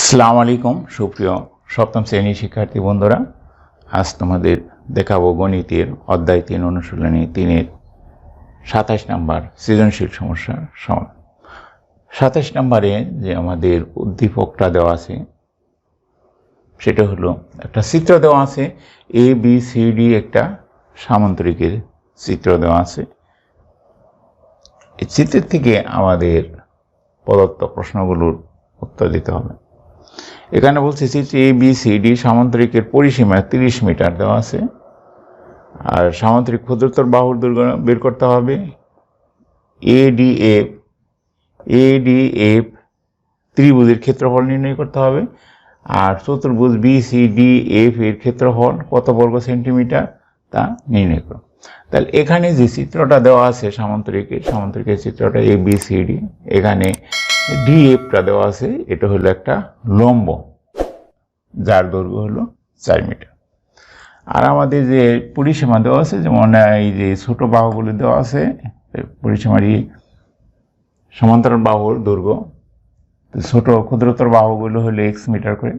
আসসালামু আলাইকুম সুপ্রিয় সপ্তম শ্রেণীর শিক্ষার্থী বন্ধুরা, আজ তোমাদের দেখাবো গণিতের অধ্যায় 3 অনুশীলনী 3-এর 27 নম্বর সৃজনশীল সমস্যার সমাধান। 27 নম্বরে যে আমাদের উদ্দীপকটা দেওয়া আছে সেটা হলো একটা চিত্র দেওয়া আছে, এ বি সি ডি একটা সামান্তরিকের চিত্র দেওয়া আছে। এই চিত্রের থেকে আমাদের প্রদত্ত প্রশ্নগুলোর উত্তর দিতে হবে। এখানে বলছে চিত্রে এ বি সি ডি সামান্তরিকের পরিসীমা 30 মিটার দেওয়া আছে, আর সামান্তরিক ক্ষুদ্রতর বাহুর দৈর্ঘ্য বের করতে হবে। এডিএফ ত্রিভুজের ক্ষেত্রফল নির্ণয় করতে হবে, আর চতুর্ভুজ বি সি ডি এফ এর ক্ষেত্রফল কত বর্গ সেন্টিমিটার তা নির্ণয় করো। তাহলে এখানে যে চিত্রটা দেওয়া আছে সামান্তরিকের চিত্রটা এ বি সি ডি, এখানে ডিএফটা দেওয়া আছে, এটা হলো একটা লম্ব যার দৈর্ঘ্য হলো 4 মিটার। আর আমাদের যে পরিসীমা দেওয়া আছে, যেমন এই যে ছোট বাহুগুলো দেওয়া আছে, পরিসীমারই সমান্তরাল বাহুর দৈর্ঘ্য, ছোট ক্ষুদ্রতর বাহুগুলো হলো এক্স মিটার করে,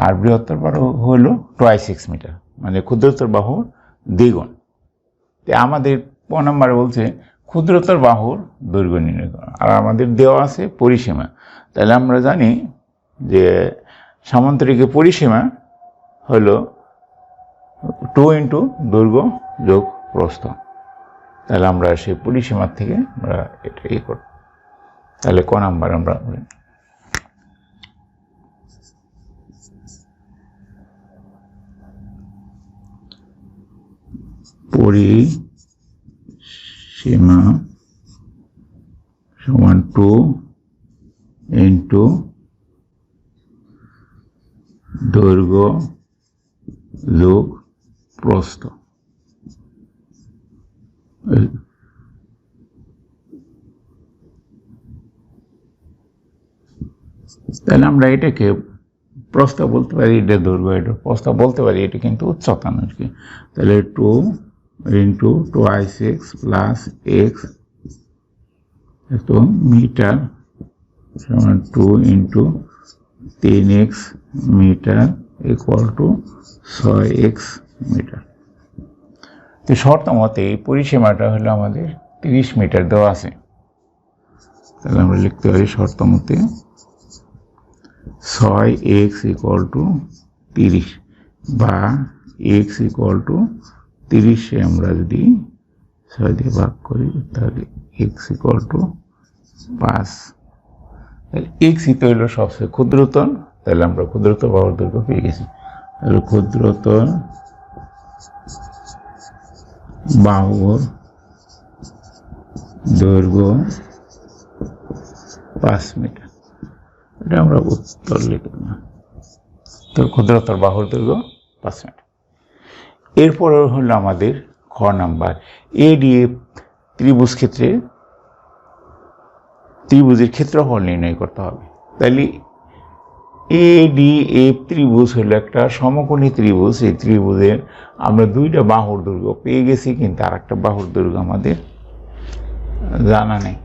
আর বৃহত্তর বাহু হলো 2x মিটার, মানে ক্ষুদ্রতর বাহুর দ্বিগুণ। তো আমাদের ক নম্বরে বলছে ক্ষুদ্রতর বাহুর দৈর্ঘ্য নির্ণয় করা, আর আমাদের দেওয়া আছে পরিসীমা। তাহলে আমরা জানি যে সামান্তরিকের পরিসীমা হলো 2 ইন্টু দৈর্ঘ্য যোগ প্রস্থ। তাহলে আমরা সেই পরিসীমার থেকে আমরা এটা করব। তাহলে ক নাম্বার আমরা পরিসীমা সমান 2 ইন্টু দৈর্ঘ্য যোগ প্রস্থ। তাহলে আমরা এটাকে প্রস্থ বলতে পারি, এটা দৈর্ঘ্য, এটা প্রস্থ বলতে পারি, এটা কিন্তু উচ্চতা নয়। তাহলে 2 ইন্টু 2x প্লাস এক্স এত মিটার সমান 2 into 3x metre equal to 6x metre. তো শর্ত মতে এই পরিসীমাটা হলো আমাদের 30 মিটার দেওয়া আছে। তাহলে আমরা লিখতে পারি শর্ত মতে 6x ইকুয়াল টু 30, বা x ইকুয়াল টু 30-এ আমরা যদি 6 দিয়ে ভাগ করি তাহলে x ইকুয়াল টু 5। তাহলে x তো হলো সবচেয়ে ক্ষুদ্রতর, তাহলে আমরা ক্ষুদ্রতর বাহুর দৈর্ঘ্য পেয়ে গেছি। তাহলে ক্ষুদ্রতর বাহুর দৈর্ঘ্য 5 মিটার। এটা আমরা উত্তর লিখব না, তো ক্ষুদ্রতর বাহুর দৈর্ঘ্য 5 মিটার। এরপরে হলো আমাদের খ নাম্বার, এডিএফ ত্রিভুজের ক্ষেত্রফল নির্ণয় করতে হবে। তাহলে এডিএফ ত্রিভুজ হলো একটা সমকোণী ত্রিভুজ। এই ত্রিভুজের আমরা দুইটা বাহুর দৈর্ঘ্য পেয়ে গেছি, কিন্তু আর একটা বাহুর দৈর্ঘ্য আমাদের জানা নেই।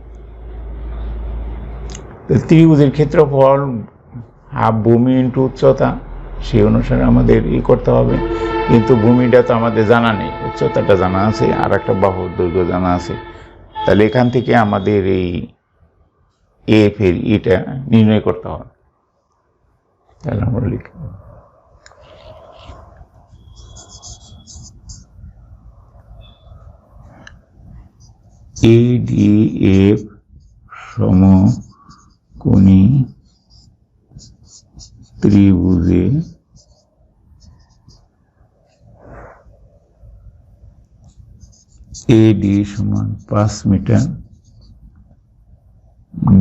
তো ত্রিভুজের ক্ষেত্রফল হাফ ভূমি ইন্টু উচ্চতা, সেই অনুসারে আমাদের করতে হবে, কিন্তু ভূমিটা তো আমাদের জানা নেই, উচ্চতাটা জানা আছে, আর একটা বাহুর দৈর্ঘ্য জানা আছে। তাহলে এখান থেকে আমাদের এই এফ এর এটা নির্ণয় করতে হবে। তাহলে আমরা লিখব এডিএফ সমকোণী ত্রিভুজে এডি সমান 5 মিটার,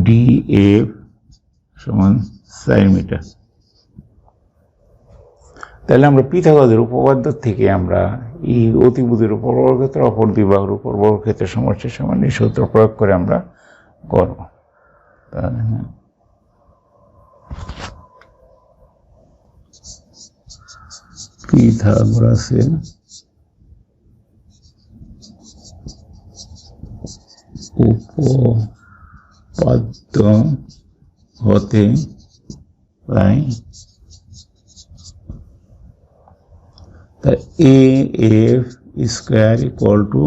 ডিএফ সমান 4 মিটার। তাহলে আমরা পিথাগোরাসের উপপাদ্য থেকে আমরা এই অতিভুজের উপর বর্গক্ষেত্র, অপর দুই বাহুর উপর বর্গক্ষেত্রের সমষ্টির সমান এই সূত্র প্রয়োগ করে আমরা করব। পিথাগোরাসের উপপাদ্য হতে বাই A F square equal to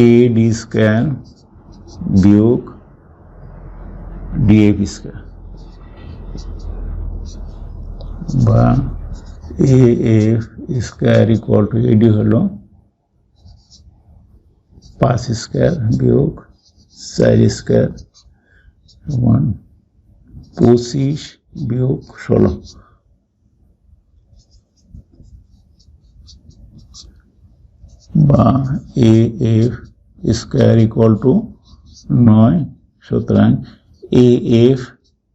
A D square বিয়োগ ডিএফ স্কোয়ার বা A F square equal to AD হলো 5 স্কোয়ার বিয়োগ 4 স্কোয়ার সমান 25 বিয়োগ 16 বা A F square equal two 9 সুতরাং এ এফ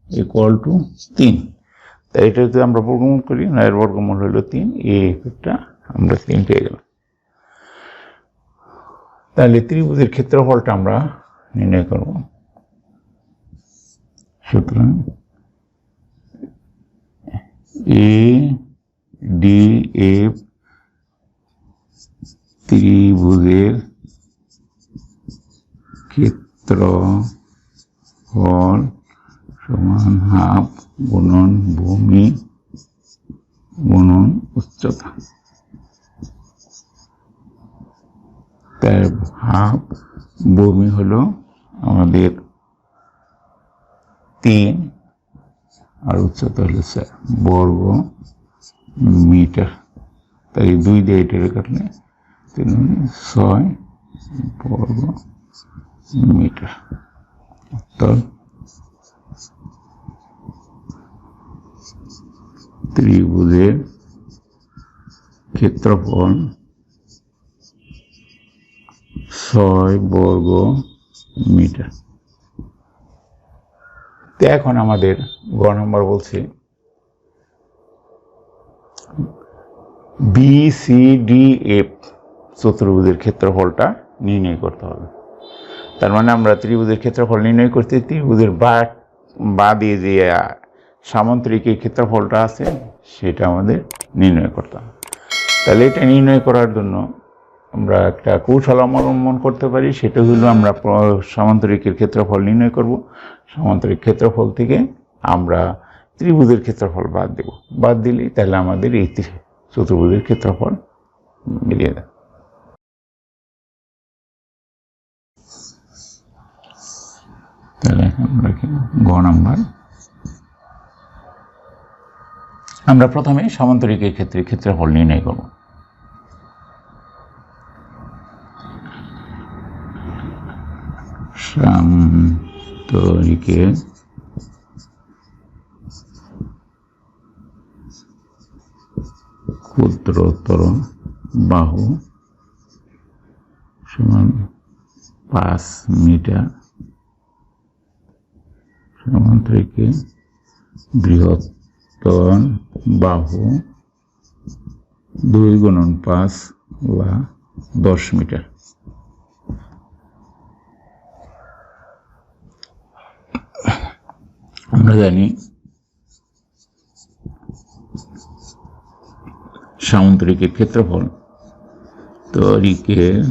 ইকুয়াল টু 3 তাই এটা যদি আমরা বর্গমূল করি 9 বর্গমূল হলো 3 এ এফটা আমরা 3 পেয়ে গেলাম তাহলে ত্রিভুজের ক্ষেত্রফলটা আমরা নির্ণয় করব সুতরাং এ ডি এফ ত্রিভুজের ক্ষেত্রফল সমান হাফ গুণন ভূমি গুণন উচ্চতা তার হাফ ভূমি হলো আমাদের 3 আর উচ্চতা হলো 4 বর্গ মিটার তাই 2 দিয়ে এটা কাটলে 6 বর্গ মিটার অর্থাৎ ত্রিভুজের ক্ষেত্রফল 6 বর্গ মিটার তো এখন আমাদের গ নম্বর বলছে BCDF চতুর্ভুজের ক্ষেত্রফলটা নির্ণয় করতে হবে তার মানে আমরা ত্রিভুজের ক্ষেত্রফল নির্ণয় করতে ত্রিভুজের বা দিয়ে যে সামান্তরিকের ক্ষেত্রফলটা আছে সেটা আমাদের নির্ণয় করতে হবে তাহলে এটা নির্ণয় করার জন্য আমরা একটা কৌশল অবলম্বন করতে পারি সেটা হলো আমরা সামান্তরিকের ক্ষেত্রফল নির্ণয় করব সামান্তরিক ক্ষেত্রফল থেকে আমরা ত্রিভুজের ক্ষেত্রফল বাদ দিলেই তাহলে আমাদের এই চতুর্ভুজের ক্ষেত্রফল মিলিয়ে দেয় তাহলে আমরা গ নাম্বার আমরা প্রথমে সামান্তরিকের ক্ষেত্রে ক্ষেত্রফল নির্ণয় করব সামান্তরিকের ক্ষুদ্রতর বাহু সমান 5 মিটার সামান্তরিকের বৃহত্তর বাহু 2 গুণন 5 বা 10 মিটার আমরা জানি সামান্তরিকের ক্ষেত্রফল তরিকের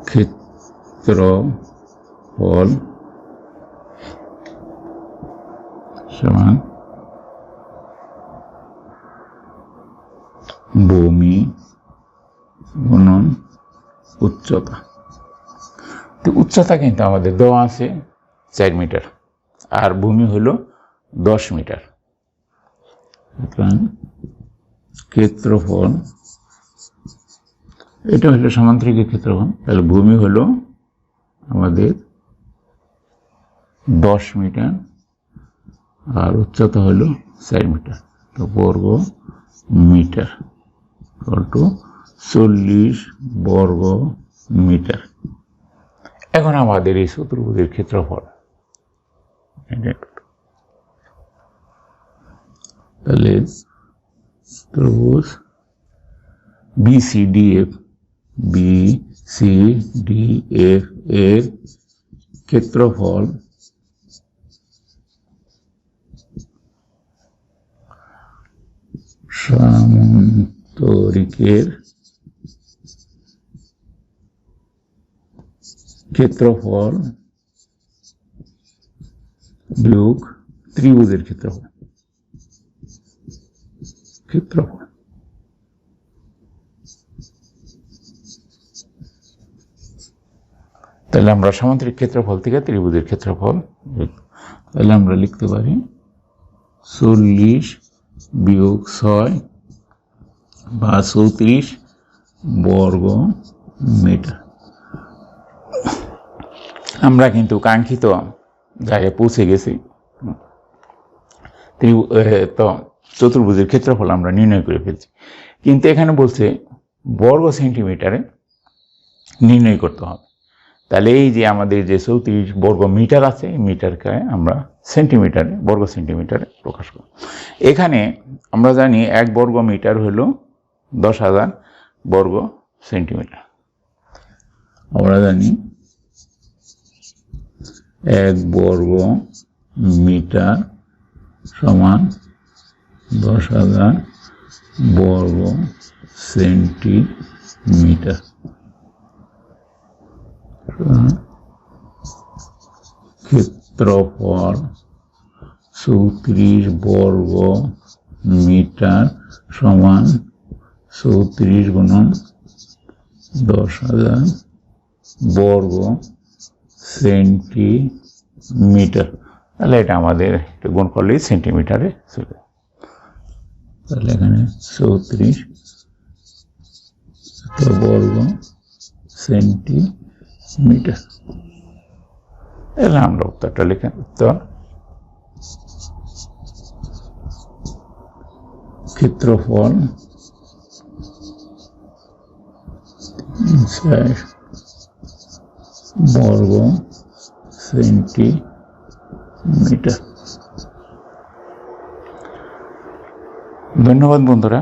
ক্ষেত্রফল সমান ভূমি গুণন উচ্চতা তো উচ্চতা কিন্তু আমাদের দেওয়া আছে 4 মিটার আর ভূমি হলো 10 মিটার ক্ষেত্রফল এটা হলো সামান্তরিকের ক্ষেত্রফল তাহলে ভূমি হলো আমাদের 10 মিটার আর উচ্চতা হলো 4 মিটার তো বর্গ মিটার টু 40 বর্গ মিটার এখন আমাদের এই চতুর্ভুজের ক্ষেত্রফল তাহলে চতুর্ভুজ BCDF এর ক্ষেত্রফল সামান্তরিকের ক্ষেত্রফল বিয়োগ ত্রিভুজের ক্ষেত্রফল। তাহলে আমরা সামান্তরিক ক্ষেত্রফল থেকে ত্রিভুজের ক্ষেত্রফল, তাহলে আমরা লিখতে পারি 40 বিয়োগ 6 বা 34 বর্গ মিটার। আমরা কিন্তু কাঙ্ক্ষিত জায়গায় পৌঁছে গেছি। তো চতুর্ভুজের ক্ষেত্রফল আমরা নির্ণয় করে ফেলছি, কিন্তু এখানে বলছে বর্গ সেন্টিমিটারে নির্ণয় করতে হবে। তাহলে এই যে আমাদের যে 34 বর্গ মিটার আছে, মিটারকে আমরা সেন্টিমিটারে, বর্গ সেন্টিমিটারে প্রকাশ করব। এখানে আমরা জানি 1 বর্গ মিটার হলো 10,000 বর্গ সেন্টিমিটার। আমরা জানি 1 বর্গ মিটার সমান 10,000 বর্গ সেন্টিমিটার। ক্ষেত্রফল 34 বর্গ মিটার সমান 34 গুণন 10,000 বর্গ সেন্টিমিটার। তাহলে এটা আমাদের গুণ করলে সেন্টিমিটারে চলে। তাহলে এখানে 34 বর্গ সেন্টিমিটার। তাহলে আমরা উত্তরটা লিখে, উত্তর ক্ষেত্রফল বর্গ সেন্টিমিটার। ধন্যবাদ বন্ধুরা।